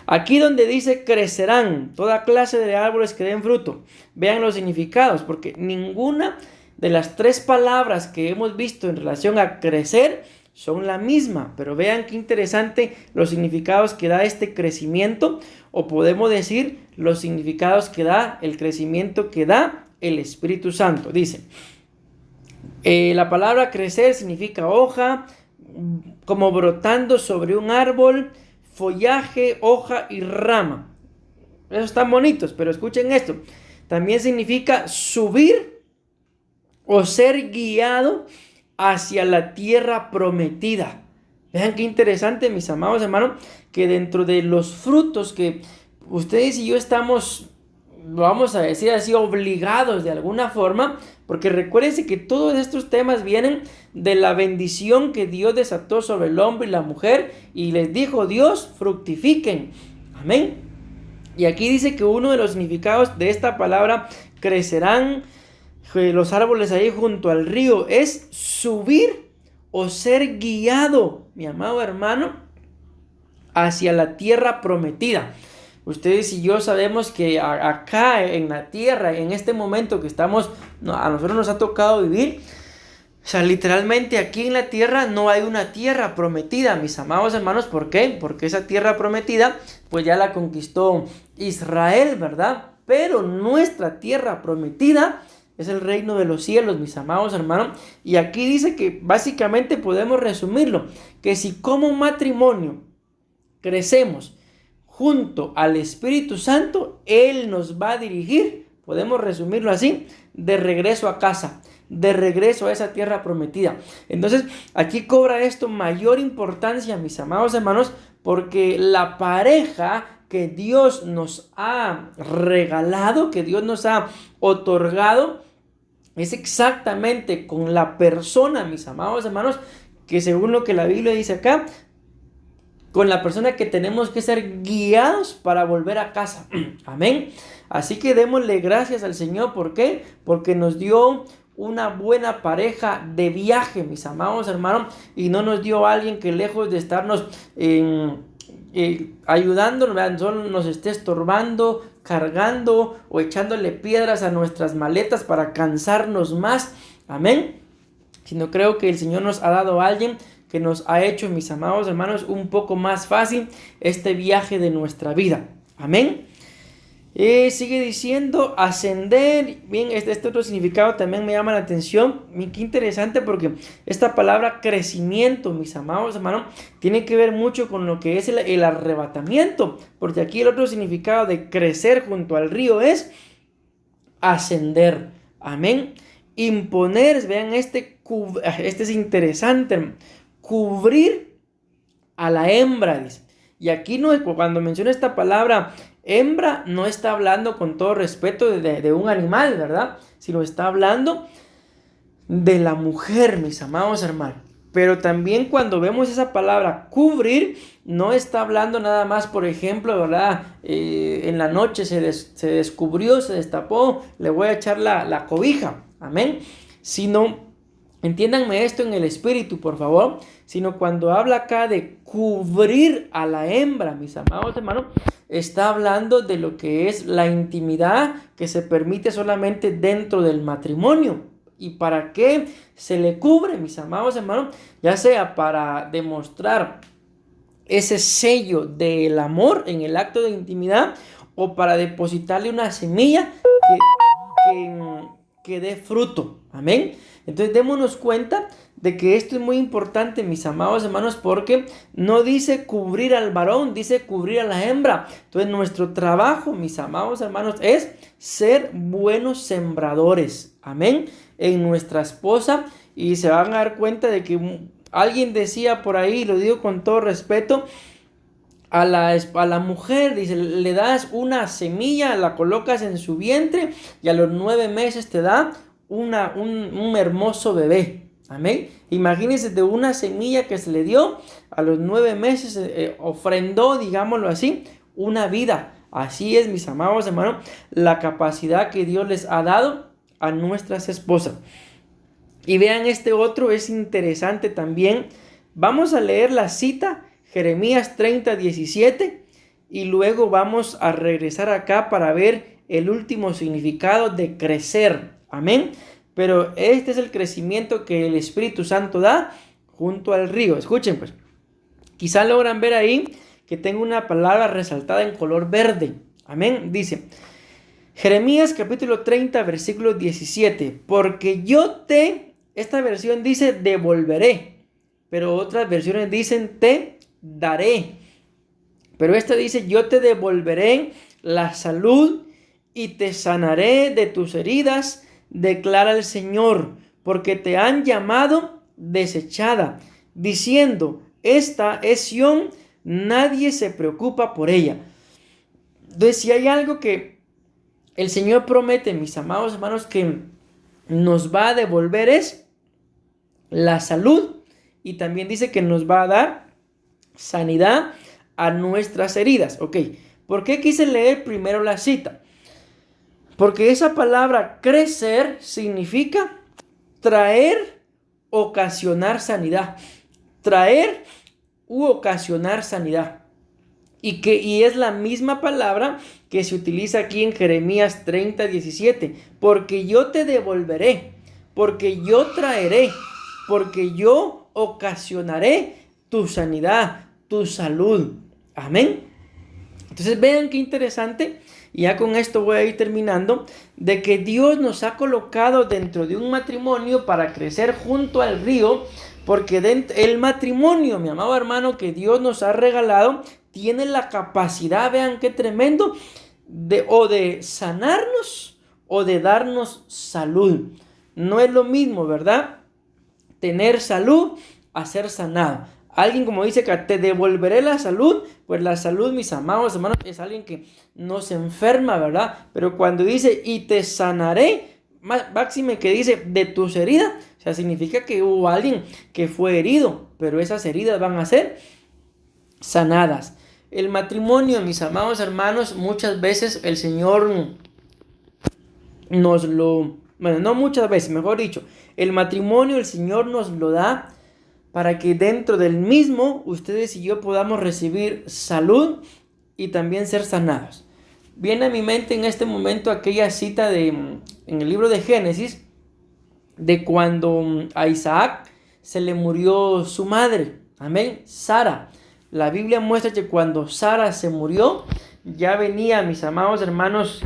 Aquí donde dice crecerán toda clase de árboles que den fruto, vean los significados, porque ninguna de las tres palabras que hemos visto en relación a crecer son la misma, pero vean qué interesante los significados que da este crecimiento, o podemos decir los significados que da el crecimiento que da el Espíritu Santo. Dice, la palabra crecer significa hoja, como brotando sobre un árbol, follaje, hoja y rama. Esos están bonitos, pero escuchen esto. También significa subir o ser guiado hacia la tierra prometida. Vean qué interesante, mis amados hermanos, que dentro de los frutos que ustedes y yo estamos, vamos a decir así, obligados de alguna forma, porque recuérdense que todos estos temas vienen de la bendición que Dios desató sobre el hombre y la mujer, y les dijo Dios: fructifiquen. Amén. Y aquí dice que uno de los significados de esta palabra, crecerán los árboles ahí junto al río, es subir o ser guiado, mi amado hermano, hacia la tierra prometida. Ustedes y yo sabemos que acá en la tierra, en este momento que estamos, a nosotros nos ha tocado vivir, o sea, literalmente aquí en la tierra no hay una tierra prometida, mis amados hermanos. ¿Por qué? Porque esa tierra prometida, pues ya la conquistó Israel, ¿verdad? Pero nuestra tierra prometida es el reino de los cielos, mis amados hermanos. Y aquí dice que básicamente podemos resumirlo, que si como matrimonio crecemos junto al Espíritu Santo, Él nos va a dirigir, podemos resumirlo así, de regreso a casa, de regreso a esa tierra prometida. Entonces aquí cobra esto mayor importancia, mis amados hermanos, porque la pareja que Dios nos ha regalado, que Dios nos ha otorgado, es exactamente con la persona, mis amados hermanos, que según lo que la Biblia dice acá, con la persona que tenemos que ser guiados para volver a casa. Amén. Así que démosle gracias al Señor. ¿Por qué? Porque nos dio una buena pareja de viaje, mis amados hermanos, y no nos dio a alguien que lejos de estarnos ayudándonos, solo nos esté estorbando, cargando o echándole piedras a nuestras maletas para cansarnos más. Amén. Sino creo que el Señor nos ha dado a alguien que nos ha hecho, mis amados hermanos, un poco más fácil este viaje de nuestra vida. Amén. Sigue diciendo ascender. Bien, este otro significado también me llama la atención. Qué interesante, porque esta palabra crecimiento, mis amados hermanos, tiene que ver mucho con lo que es el arrebatamiento, porque aquí el otro significado de crecer junto al río es ascender. Amén. Imponer, vean este es interesante, cubrir a la hembra, dice. Y aquí no es, cuando menciona esta palabra hembra, no está hablando, con todo respeto, de un animal, ¿verdad? Sino está hablando de la mujer, mis amados hermanos. Pero también cuando vemos esa palabra cubrir, no está hablando nada más, por ejemplo, ¿verdad? En la noche se descubrió, se destapó, le voy a echar la cobija. Amén. Sino, entiéndanme esto en el espíritu, por favor. Sino cuando habla acá de cubrir a la hembra, mis amados hermanos, está hablando de lo que es la intimidad que se permite solamente dentro del matrimonio. ¿Y para qué se le cubre, mis amados hermanos? Ya sea para demostrar ese sello del amor en el acto de intimidad, o para depositarle una semilla que dé fruto. Amén. Entonces démonos cuenta de que esto es muy importante, mis amados hermanos, porque no dice cubrir al varón, dice cubrir a la hembra. Entonces nuestro trabajo, mis amados hermanos, es ser buenos sembradores. Amén. En nuestra esposa, y se van a dar cuenta de que alguien decía por ahí, lo digo con todo respeto, a la mujer, dice, le das una semilla, la colocas en su vientre y a los 9 meses te da un hermoso bebé. Amén. Imagínense, de una semilla que se le dio, a los 9 meses ofrendó, digámoslo así, una vida. Así es, mis amados hermanos, la capacidad que Dios les ha dado a nuestras esposas. Y vean, este otro es interesante también. Vamos a leer la cita, Jeremías 30:17, y luego vamos a regresar acá para ver el último significado de crecer. Amén. Pero este es el crecimiento que el Espíritu Santo da junto al río. Escuchen pues. Quizá logran ver ahí que tengo una palabra resaltada en color verde. Amén. Dice Jeremías capítulo 30 versículo 17. Porque esta versión dice devolveré, pero otras versiones dicen te daré. Pero esta dice, yo te devolveré la salud y te sanaré de tus heridas, declara el Señor, porque te han llamado desechada, diciendo, esta es Sión, nadie se preocupa por ella. Entonces, si hay algo que el Señor promete, mis amados hermanos, que nos va a devolver es la salud, y también dice que nos va a dar sanidad a nuestras heridas. Ok, ¿por qué quise leer primero la cita? Porque esa palabra crecer significa traer, ocasionar sanidad. Traer u ocasionar sanidad. Y es la misma palabra que se utiliza aquí en Jeremías 30:17. Porque yo te devolveré, porque yo traeré, porque yo ocasionaré tu sanidad, tu salud. Amén. Entonces vean qué interesante, y ya con esto voy a ir terminando, de que Dios nos ha colocado dentro de un matrimonio para crecer junto al río, porque el matrimonio, mi amado hermano, que Dios nos ha regalado, tiene la capacidad, vean qué tremendo, de sanarnos o de darnos salud. No es lo mismo, ¿verdad? Tener salud a ser sanado. Alguien como dice que te devolveré la salud, pues la salud, mis amados hermanos, es alguien que no se enferma, ¿verdad? Pero cuando dice y te sanaré, máxime que dice de tus heridas, o sea, significa que hubo alguien que fue herido, pero esas heridas van a ser sanadas. El matrimonio, mis amados hermanos, muchas veces el Señor bueno, no muchas veces, mejor dicho, el matrimonio el Señor nos lo da para que dentro del mismo ustedes y yo podamos recibir salud y también ser sanados. Viene a mi mente en este momento aquella cita en el libro de Génesis, de cuando a Isaac se le murió su madre, amén, Sara. La Biblia muestra que cuando Sara se murió, ya venía, mis amados hermanos,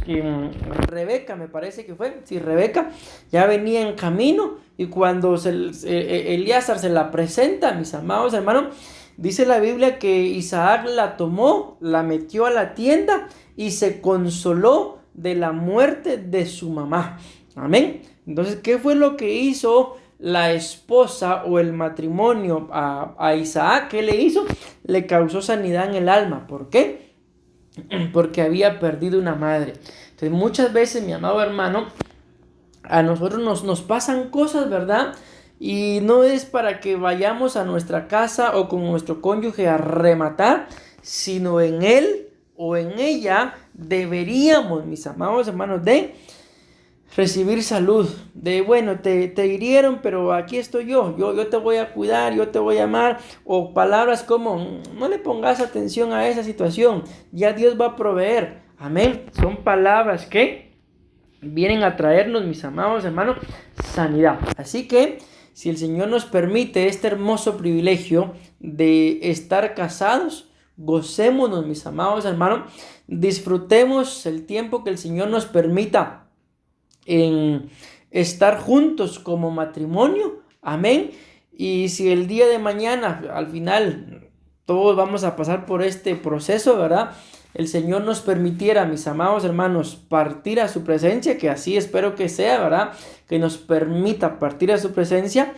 Rebeca, me parece que fue, sí, Rebeca, ya venía en camino, y cuando Elíazar se la presenta, mis amados hermanos, dice la Biblia que Isaac la tomó, la metió a la tienda y se consoló de la muerte de su mamá. Amén. Entonces, ¿qué fue lo que hizo la esposa o el matrimonio a Isaac? ¿Qué le hizo? Le causó sanidad en el alma. ¿Por qué? Porque había perdido una madre. Entonces, muchas veces, mi amado hermano, a nosotros nos pasan cosas, ¿verdad? Y no es para que vayamos a nuestra casa o con nuestro cónyuge a rematar, sino en él o en ella deberíamos, mis amados hermanos, de recibir salud. De bueno, te hirieron, pero aquí estoy yo te voy a cuidar, yo te voy a amar. O palabras como, no le pongas atención a esa situación, ya Dios va a proveer. Amén. Son palabras que vienen a traernos, mis amados hermanos, sanidad. Así que si el Señor nos permite este hermoso privilegio de estar casados, gocémonos, mis amados hermanos, disfrutemos el tiempo que el Señor nos permita en estar juntos como matrimonio. Amén. Y si el día de mañana, al final, todos vamos a pasar por este proceso, ¿verdad? El Señor nos permitiera, mis amados hermanos, partir a su presencia, que así espero que sea, ¿verdad? Que nos permita partir a su presencia.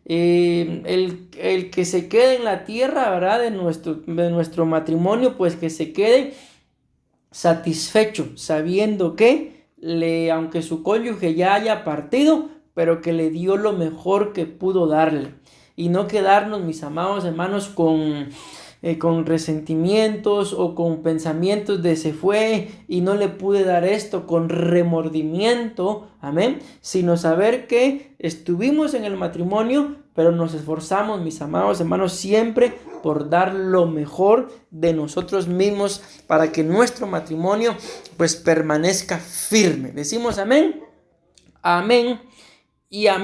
El que se quede en la tierra, ¿verdad? De nuestro matrimonio, pues que se quede satisfecho, sabiendo que aunque su cónyuge ya haya partido, pero que le dio lo mejor que pudo darle. Y no quedarnos, mis amados hermanos, con resentimientos o con pensamientos de se fue y no le pude dar esto, con remordimiento, amén, sino saber que estuvimos en el matrimonio, pero nos esforzamos, mis amados hermanos, siempre por dar lo mejor de nosotros mismos para que nuestro matrimonio pues permanezca firme. Decimos amén, amén y amén.